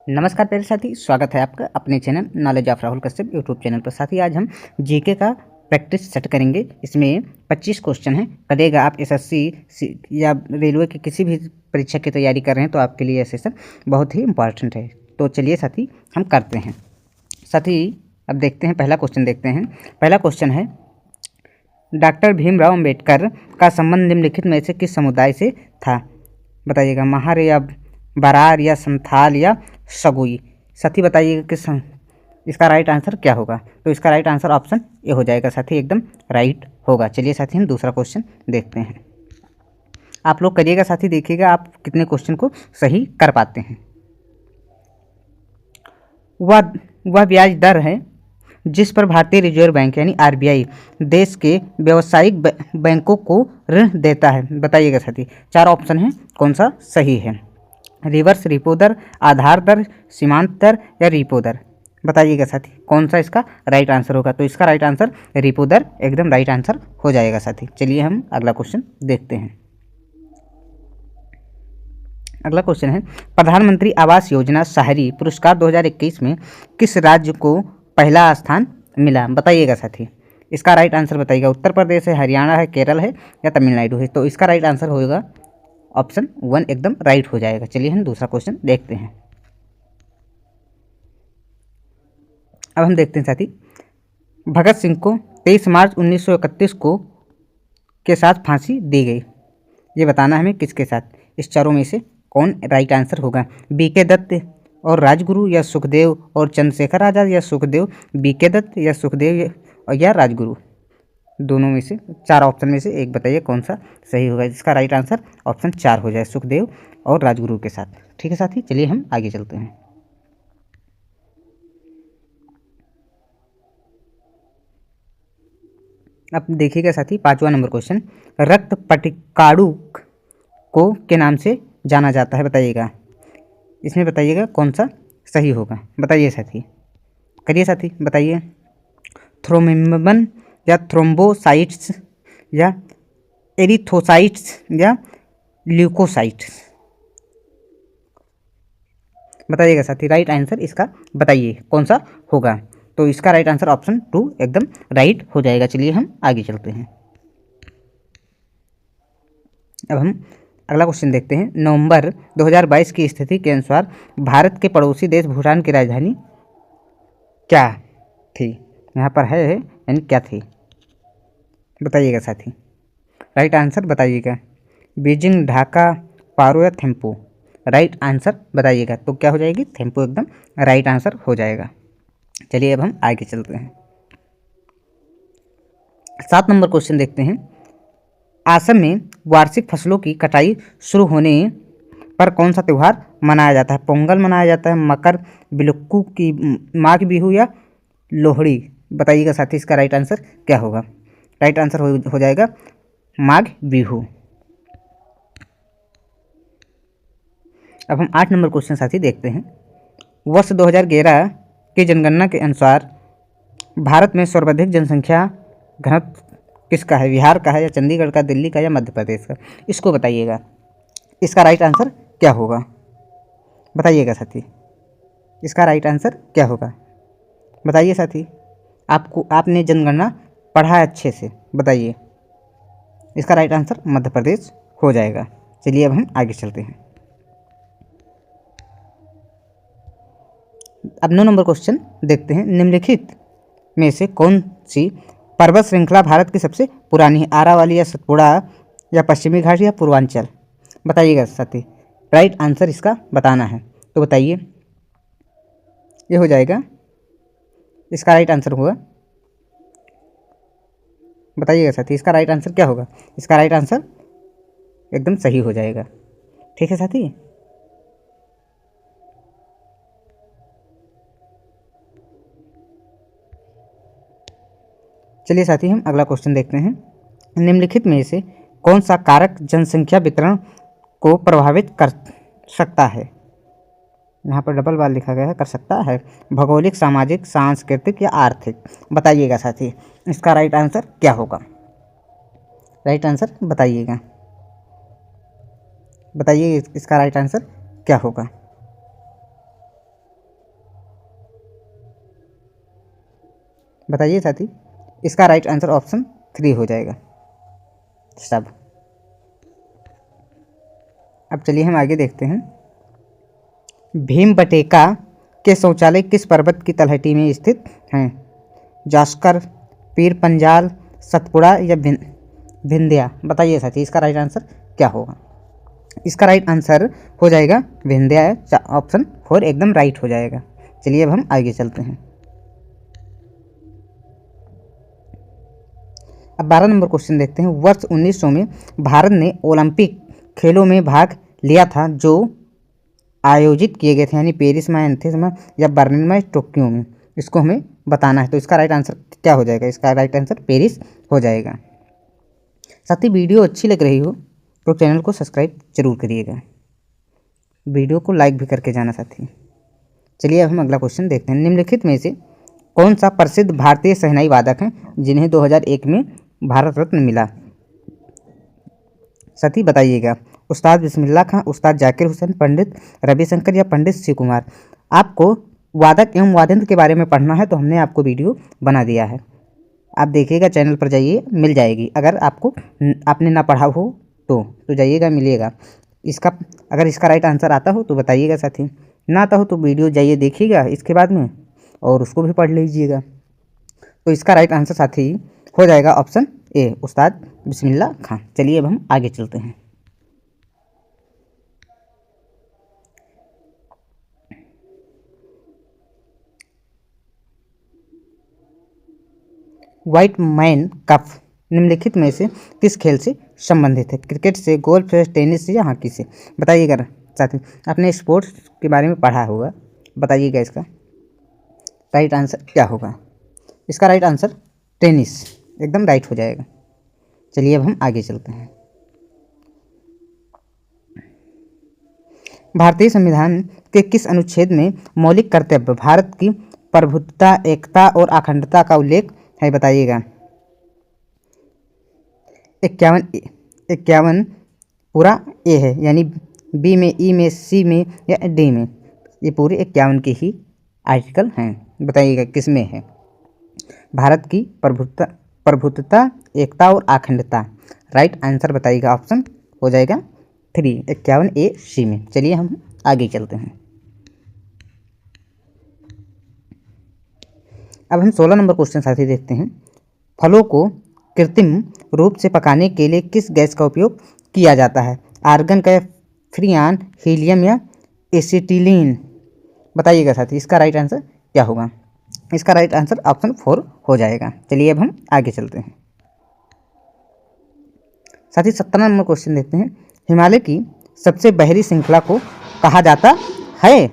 नमस्कार प्यारे साथी, स्वागत है आपका अपने channel knowledge of Rahul Kashyap YouTube channel पर। साथी आज हम जीके का प्रैक्टिस सेट करेंगे। इसमें 25 क्वेश्चन हैं। करेगा आप एसएससी या रेलवे की किसी भी परीक्षा की तैयारी कर रहे हैं तो आपके लिए यह सेशन बहुत ही इंपॉर्टेंट है। तो चलिए साथी हम करते हैं। साथी अब देखते हैं, पहला क्वेश्चन देखते हैं। पहला क्वेश्चन है, डॉक्टर भीमराव अम्बेडकर का संबंध निम्नलिखित में से किस समुदाय से था? बताइएगा, महार या बरार या संथाल या सगुई। साथी बताइएगा किस इसका राइट आंसर क्या होगा। तो इसका राइट आंसर ऑप्शन ए हो जाएगा साथी, एकदम राइट होगा। चलिए साथी हम दूसरा क्वेश्चन देखते हैं। आप लोग करिएगा साथी, देखिएगा आप कितने क्वेश्चन को सही कर पाते हैं। वह ब्याज दर है जिस पर भारतीय रिजर्व बैंक यानी आरबीआई देश के व्यावसायिक बैंकों को ऋण देता है। बताइएगा साथी, 4 ऑप्शन हैं, कौन सा सही है? रिवर्स रिपो दर, आधार दर, सीमांत दर या रिपो दर। बताइएगा साथी कौन सा इसका राइट आंसर होगा। तो इसका राइट आंसर रिपो दर एकदम राइट आंसर हो जाएगा साथी। चलिए हम अगला क्वेश्चन देखते हैं। अगला क्वेश्चन है, प्रधानमंत्री आवास योजना शहरी पुरस्कार 2021 में किस राज्य को पहला स्थान मिला? बताइएगा साथी, इसका राइट आंसर बताइएगा। उत्तर प्रदेश है, हरियाणा है, केरल है या तमिलनाडु है। तो इसका राइट आंसर होगा ऑप्शन 1 एकदम राइट हो जाएगा। चलिए हम दूसरा क्वेश्चन देखते हैं। अब हम देखते हैं साथी, भगत सिंह को 23 मार्च 1931 को के साथ फांसी दी गई। ये बताना हमें किसके साथ। इस चारों में से कौन राइट आंसर होगा? बीके दत्त और राजगुरु या सुखदेव और चंद्रशेखर आज़ाद या सुखदेव, बीके दत्त या सुखदेव या राजगुरु। दोनों में से 4 ऑप्शन में से एक बताइए कौन सा सही होगा। इसका राइट आंसर ऑप्शन 4 हो जाए, सुखदेव और राजगुरु के साथ। ठीक है साथी, चलिए हम आगे चलते हैं। अब देखिएगा साथी, 5वां नंबर क्वेश्चन, रक्त पटिकाड़ू को के नाम से जाना जाता है। बताइएगा, इसमें बताइएगा कौन सा सही होगा। बताइए साथी, करिए साथी बताइए। थ्रोम्बिन या थ्रोम्बोसाइट्स या एरिथ्रोसाइट्स या ल्यूकोसाइट्स। बताइएगा साथी, राइट आंसर इसका बताइए कौन सा होगा। तो इसका राइट आंसर ऑप्शन 2 एकदम राइट हो जाएगा। चलिए हम आगे चलते हैं। अब हम अगला क्वेश्चन देखते हैं। नवंबर 2022 की स्थिति के अनुसार भारत के पड़ोसी देश भूटान की राजधानी क्या थी? यहाँ पर है यानी क्या थी? बताइएगा साथी, राइट आंसर बताइएगा। बीजिंग, ढाका, पारो या थिम्पू। राइट आंसर बताइएगा। तो क्या हो जाएगी? थिम्पू एकदम राइट आंसर हो जाएगा। चलिए अब हम आगे चलते हैं। 7 नंबर क्वेश्चन देखते हैं। असम में वार्षिक फसलों की कटाई शुरू होने पर कौन सा त्यौहार मनाया जाता है? पोंगल मनाया जाता है, मकर, बिलुक्कू की, माघ बिहू या लोहड़ी। बताइएगा साथी, इसका राइट आंसर क्या होगा। राइट आंसर हो जाएगा माघ बिहू। अब हम 8 नंबर क्वेश्चन साथी देखते हैं। वर्ष 2011 की जनगणना के अनुसार भारत में सर्वाधिक जनसंख्या घनत्व किसका है? बिहार का है या चंडीगढ़ का, दिल्ली का या मध्य प्रदेश का? इसको बताइएगा, इसका राइट आंसर क्या होगा। बताइएगा साथी, इसका राइट आंसर क्या होगा। बताइए साथी, आपने जनगणना पढ़ा है अच्छे से, बताइए। इसका राइट आंसर मध्य प्रदेश हो जाएगा। चलिए अब हम आगे चलते हैं। अब 9 नंबर क्वेश्चन देखते हैं। निम्नलिखित में से कौन सी पर्वत श्रृंखला भारत की सबसे पुरानी है? आरावली या सतपुड़ा या पश्चिमी घाट या पूर्वांचल? बताइएगा साथी, राइट आंसर इसका बताना है। तो बताइए, ये हो जाएगा, इसका राइट आंसर होगा। बताइएगा साथी, इसका राइट आंसर क्या होगा। इसका राइट आंसर एकदम सही हो जाएगा। ठीक है साथी, चलिए साथी हम अगला क्वेश्चन देखते हैं। निम्नलिखित में से कौन सा कारक जनसंख्या वितरण को प्रभावित कर सकता है? यहाँ पर डबल बार लिखा गया है, कर सकता है। भौगोलिक, सामाजिक, सांस्कृतिक या आर्थिक? बताइएगा साथी, इसका राइट आंसर क्या होगा। राइट आंसर बताइएगा, बताइए इसका राइट आंसर क्या होगा। बताइए साथी। इसका राइट आंसर ऑप्शन 3 हो जाएगा सब। अब चलिए हम आगे देखते हैं। भीमबटेका के शौचालय किस पर्वत की तलहटी में स्थित हैं? जास्कर, पीर पंजाल, सतपुड़ा या विंध्या? बताइए साथी, इसका राइट आंसर क्या होगा? इसका राइट आंसर हो जाएगा विंध्या है, ऑप्शन 4 एकदम राइट हो जाएगा। चलिए अब हम आगे चलते हैं। अब 12 नंबर क्वेश्चन देखते हैं। वर्ष 1900 में भारत ने ओलंपिक खेलों में भाग लिया था जो आयोजित किए गए थे, यानी पेरिस में, एथेंस में या बर्लिन में, टोक्यो में। इसको हमें बताना है, तो इसका राइट आंसर क्या हो जाएगा? इसका राइट आंसर पेरिस हो जाएगा। साथ ही वीडियो अच्छी लग रही हो तो चैनल को सब्सक्राइब जरूर करिएगा, वीडियो को लाइक भी करके जाना साथी। चलिए अब हम अगला क्वेश्चन देखते हैं। निम्नलिखित में से कौन सा प्रसिद्ध भारतीय शहनाई वादक है जिन्हें 2001 में भारत रत्न मिला? साथी बताइएगा। उस्ताद बिस्मिल्लाह खां, उस्ताद जाकिर हुसैन, पंडित रविशंकर या पंडित शिव कुमार? आपको वादक एवं वाद्ययंत्र के बारे में पढ़ना है तो हमने आपको वीडियो बना दिया है, आप देखिएगा, चैनल पर जाइए, मिल जाएगी। अगर आपने ना पढ़ा हो तो जाइएगा, मिलेगा। अगर इसका राइट आंसर आता हो तो बताइएगा साथी, ना आता हो तो वीडियो जाइए देखिएगा इसके बाद में और उसको भी पढ़ लीजिएगा। तो इसका राइट आंसर साथी हो जाएगा ऑप्शन ए, उस्ताद बिस्मिल्लाह खां। चलिए अब हम आगे चलते हैं। व्हाइट मैन कप निम्नलिखित में से किस खेल से संबंधित है? क्रिकेट से, गोल्फ से, टेनिस से या हॉकी से? बताइएगा साथी, आपने स्पोर्ट्स के बारे में पढ़ा होगा, बताइएगा इसका राइट आंसर क्या होगा? इसका राइट आंसर टेनिस एकदम राइट हो जाएगा। चलिए अब हम आगे चलते हैं। भारतीय संविधान के किस अनुच्छेद में मौलिक कर्तव्य भारत की प्रभुत्वता, एकता और अखंडता का उल्लेख है? बताइएगा। 51 पूरा ए है, यानी बी में, ई में, सी में या डी में? ये पूरे 51 के ही आर्टिकल हैं। बताइएगा किस में है? भारत की प्रभुत्वता, एकता और अखंडता। राइट आंसर बताइएगा, ऑप्शन हो जाएगा 3, 51 ए सी में। चलिए हम आगे चलते हैं। अब हम 16 नंबर क्वेश्चन साथी देखते हैं। फलों को कृत्रिम रूप से पकाने के लिए किस गैस का उपयोग किया जाता है? आर्गन का, फ्रियान, हीलियम या एसिटिलीन? बताइएगा साथी, इसका राइट आंसर क्या होगा? इसका राइट आंसर ऑप्शन 4 हो जाएगा। चलिए अब हम आगे चलते हैं। साथी 17 नंबर क्वेश्चन देखते हैं। हिमालय की सबसे बहरी श्रृंखला को कहा जाता है?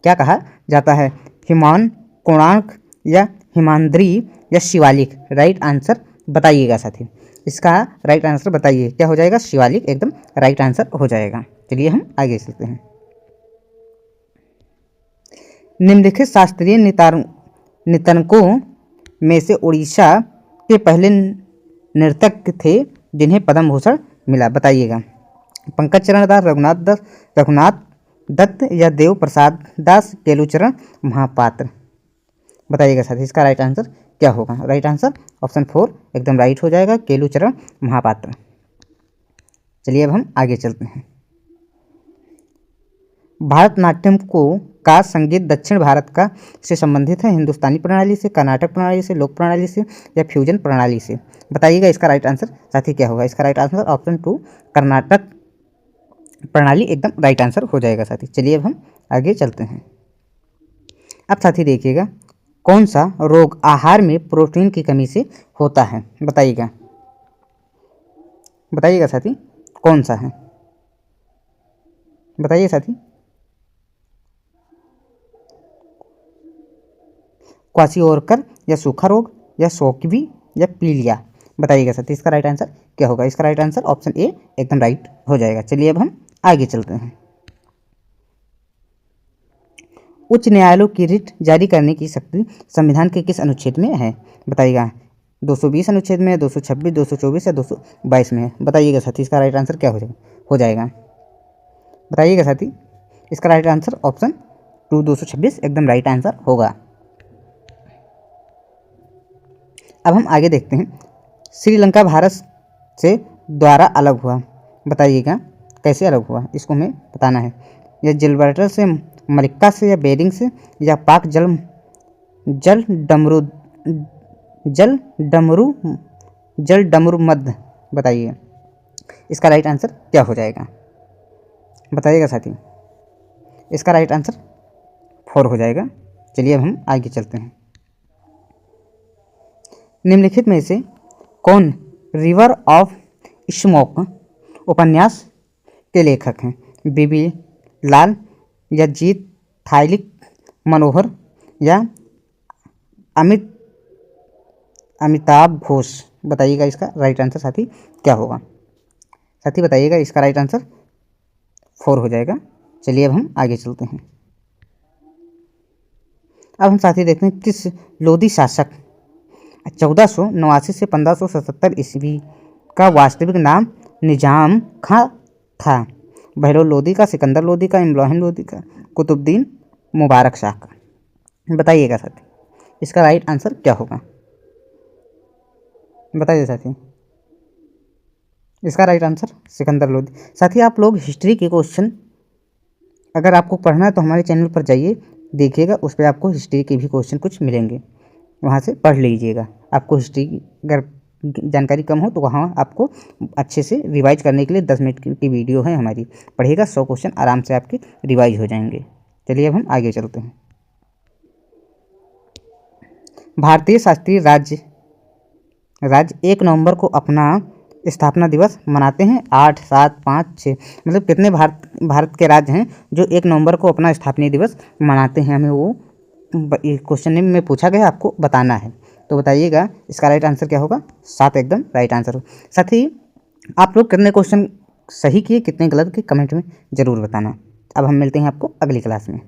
क्या कहा जाता है? हिमान, कोणार्क या हिमाद्री या शिवालिक? राइट आंसर बताइएगा साथी, इसका राइट आंसर बताइए क्या हो जाएगा? शिवालिक एकदम राइट आंसर हो जाएगा। चलिए हम आगे चलते हैं। निम्नलिखित शास्त्रीय नर्तकों में से उड़ीसा के पहले नर्तक थे जिन्हें पद्म भूषण मिला? बताइएगा। पंकज चरण दास, रघुनाथ दत्त या देव प्रसाद दास, केलुचरण महापात्र? बताइएगा साथी, इसका राइट आंसर क्या होगा? राइट आंसर ऑप्शन 4 एकदम राइट हो जाएगा, केलुचरण महापात्र। चलिए अब हम आगे चलते हैं। भारतनाट्यम का संगीत दक्षिण भारत का से संबंधित है? हिंदुस्तानी प्रणाली से, कर्नाटक प्रणाली से, लोक प्रणाली से या फ्यूजन प्रणाली से? बताइएगा इसका राइट आंसर साथी क्या होगा? इसका राइट आंसर ऑप्शन 2 कर्नाटक प्रणाली एकदम राइट आंसर हो जाएगा साथी। चलिए अब हम आगे चलते हैं। अब साथी देखिएगा, कौन सा रोग आहार में प्रोटीन की कमी से होता है? बताइएगा। बताइएगा साथी, कौन सा है? बताइए साथी। क्वाशियोरकर या सूखा रोग या सोकवी या पीलिया? बताइएगा साथी, इसका राइट आंसर क्या होगा? इसका राइट आंसर ऑप्शन ए एकदम राइट हो जाएगा। चलिए अब हम आगे चलते हैं। उच्च न्यायालयों की रिट जारी करने की शक्ति संविधान के किस अनुच्छेद में है? बताइएगा। 220 अनुच्छेद में, 226, 224 या 222 में है? बताइएगा साथी, इसका राइट आंसर क्या हो जाएगा? बताइएगा साथी, इसका राइट आंसर ऑप्शन 2 226 एकदम राइट आंसर होगा। अब हम आगे देखते हैं। श्रीलंका भारत से द्वारा अलग हुआ, बताइएगा कैसे अलग हुआ, इसको हमें बताना है। या जिब्राल्टर से, मलिक्का से, या बेरिंग से, या पाक जल जल डमरू जल डमरू जल डमरू मध्य, बताइए इसका राइट आंसर क्या हो जाएगा, बताइएगा साथी। इसका राइट आंसर 4 हो जाएगा। चलिए अब हम आगे चलते हैं। निम्नलिखित में से कौन रिवर ऑफ स्मोक उपन्यास के लेखक हैं? बीबी लाल, या जीत थाइलिक मनोहर, या अमिताभ घोष, बताइएगा इसका राइट आंसर साथी क्या होगा। साथी बताइएगा इसका राइट आंसर 4 हो जाएगा। चलिए अब हम आगे चलते हैं। अब हम साथी देखते हैं किस लोधी शासक 1489 से 1577 ईस्वी का वास्तविक नाम निजाम खां था? बहलोल लोधी का, सिकंदर लोधी का, इब्राहिम लोधी का, कुतुबुद्दीन मुबारक शाह का, बताइएगा साथी इसका राइट आंसर क्या होगा, बताइए साथी। इसका राइट आंसर सिकंदर लोधी। साथी आप लोग हिस्ट्री के क्वेश्चन अगर आपको पढ़ना है तो हमारे चैनल पर जाइए, देखिएगा, उस पर आपको हिस्ट्री के भी क्वेश्चन कुछ मिलेंगे, वहाँ से पढ़ लीजिएगा। आपको हिस्ट्री की अगर जानकारी कम हो तो वहाँ आपको अच्छे से रिवाइज करने के लिए 10 मिनट की वीडियो है हमारी, पढ़िएगा, 100 क्वेश्चन आराम से आपके रिवाइज हो जाएंगे। चलिए अब हम आगे चलते हैं। भारतीय शास्त्रीय राज्य 1 नवंबर को अपना स्थापना दिवस मनाते हैं? 8, 7, 5, 6, मतलब कितने भारत के राज्य हैं जो 1 नवंबर को अपना स्थापना दिवस मनाते हैं? हमें वो क्वेश्चन में पूछा गया, आपको बताना है, तो बताइएगा इसका राइट आंसर क्या होगा। 7 एकदम राइट आंसर हो। साथ ही आप लोग कितने क्वेश्चन सही किए, कितने गलत किए, कमेंट में ज़रूर बताना। अब हम मिलते हैं आपको अगली क्लास में।